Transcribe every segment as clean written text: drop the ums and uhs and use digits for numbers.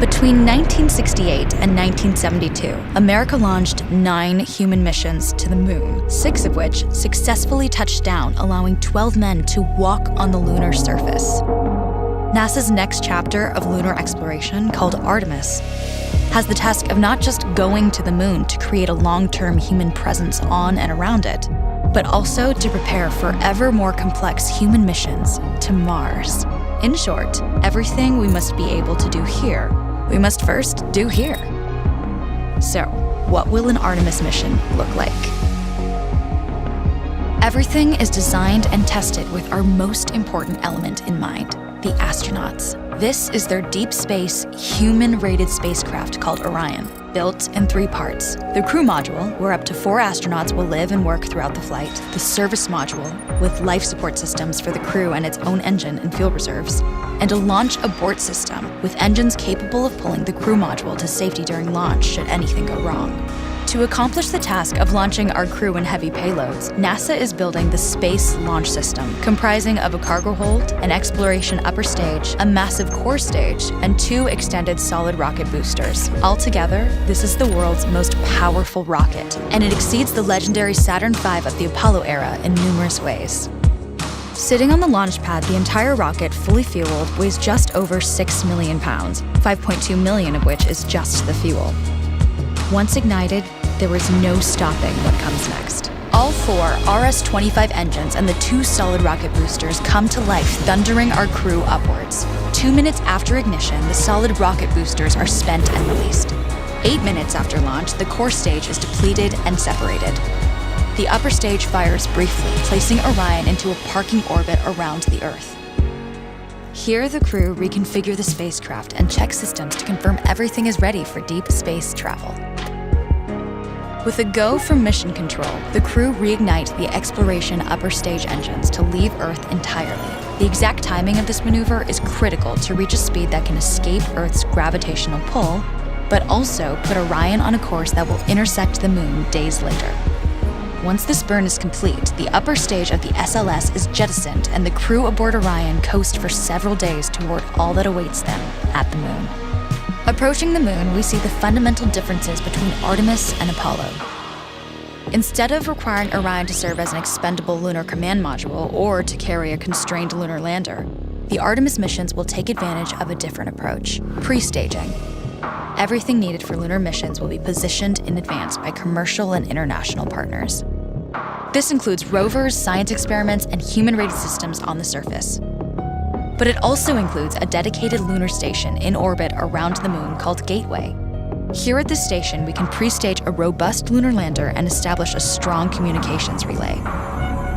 Between 1968 and 1972, America launched 9 human missions to the moon, 6 of which successfully touched down, allowing 12 men to walk on the lunar surface. NASA's next chapter of lunar exploration, called Artemis, has the task of not just going to the moon to create a long-term human presence on and around it, but also to prepare for ever more complex human missions to Mars. In short, everything we must be able to do here, we must first do here. So, what will an Artemis mission look like? Everything is designed and tested with our most important element in mind, the astronauts. This is their deep space, human-rated spacecraft called Orion, built in 3 parts. The crew module, where up to 4 astronauts will live and work throughout the flight. The service module, with life support systems for the crew and its own engine and fuel reserves. And a launch abort system, with engines capable of pulling the crew module to safety during launch should anything go wrong. To accomplish the task of launching our crew and heavy payloads, NASA is building the Space Launch System, comprising of a cargo hold, an exploration upper stage, a massive core stage, and 2 extended solid rocket boosters. Altogether, this is the world's most powerful rocket, and it exceeds the legendary Saturn V of the Apollo era in numerous ways. Sitting on the launch pad, the entire rocket, fully fueled, weighs just over 6 million pounds, 5.2 million of which is just the fuel. Once ignited, there is no stopping what comes next. All 4 RS-25 engines and the 2 solid rocket boosters come to life, thundering our crew upwards. 2 minutes after ignition, the solid rocket boosters are spent and released. 8 minutes after launch, the core stage is depleted and separated. The upper stage fires briefly, placing Orion into a parking orbit around the Earth. Here, the crew reconfigure the spacecraft and check systems to confirm everything is ready for deep space travel. With a go from mission control, the crew reignite the exploration upper stage engines to leave Earth entirely. The exact timing of this maneuver is critical to reach a speed that can escape Earth's gravitational pull, but also put Orion on a course that will intersect the moon days later. Once this burn is complete, the upper stage of the SLS is jettisoned and the crew aboard Orion coast for several days toward all that awaits them at the moon. Approaching the moon, we see the fundamental differences between Artemis and Apollo. Instead of requiring Orion to serve as an expendable lunar command module or to carry a constrained lunar lander, the Artemis missions will take advantage of a different approach: pre-staging. Everything needed for lunar missions will be positioned in advance by commercial and international partners. This includes rovers, science experiments, and human-rated systems on the surface. But it also includes a dedicated lunar station in orbit around the moon called Gateway. Here at this station, we can pre-stage a robust lunar lander and establish a strong communications relay.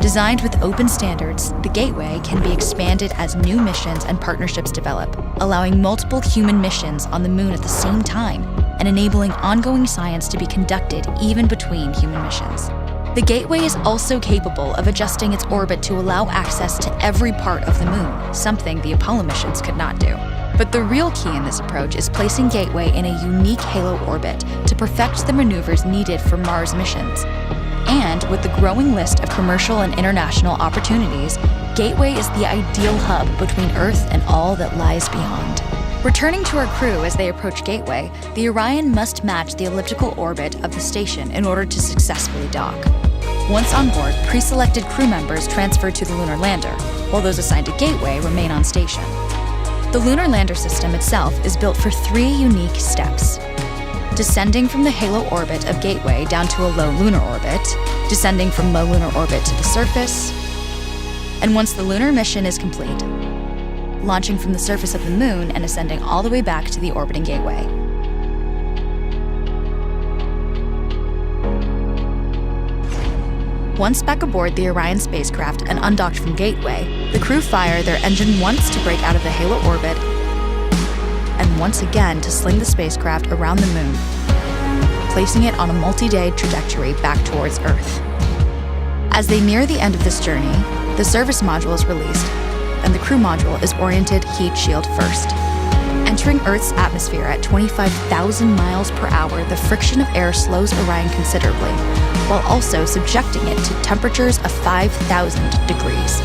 Designed with open standards, the Gateway can be expanded as new missions and partnerships develop, allowing multiple human missions on the moon at the same time and enabling ongoing science to be conducted even between human missions. The Gateway is also capable of adjusting its orbit to allow access to every part of the moon, something the Apollo missions could not do. But the real key in this approach is placing Gateway in a unique halo orbit to perfect the maneuvers needed for Mars missions. And with the growing list of commercial and international opportunities, Gateway is the ideal hub between Earth and all that lies beyond. Returning to our crew as they approach Gateway, the Orion must match the elliptical orbit of the station in order to successfully dock. Once on board, pre-selected crew members transfer to the lunar lander, while those assigned to Gateway remain on station. The lunar lander system itself is built for 3 unique steps: descending from the halo orbit of Gateway down to a low lunar orbit, descending from low lunar orbit to the surface, and once the lunar mission is complete, launching from the surface of the moon and ascending all the way back to the orbiting Gateway. Once back aboard the Orion spacecraft and undocked from Gateway, the crew fire their engine once to break out of the halo orbit and once again to sling the spacecraft around the moon, placing it on a multi-day trajectory back towards Earth. As they near the end of this journey, the service module is released, and the crew module is oriented heat shield first. Entering Earth's atmosphere at 25,000 miles per hour, the friction of air slows Orion considerably, while also subjecting it to temperatures of 5,000 degrees.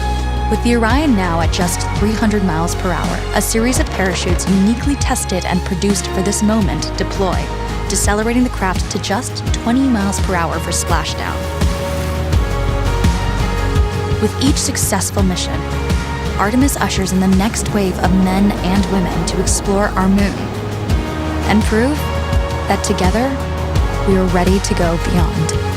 With the Orion now at just 300 miles per hour, a series of parachutes uniquely tested and produced for this moment deploy, decelerating the craft to just 20 miles per hour for splashdown. With each successful mission, Artemis ushers in the next wave of men and women to explore our moon and prove that together we are ready to go beyond.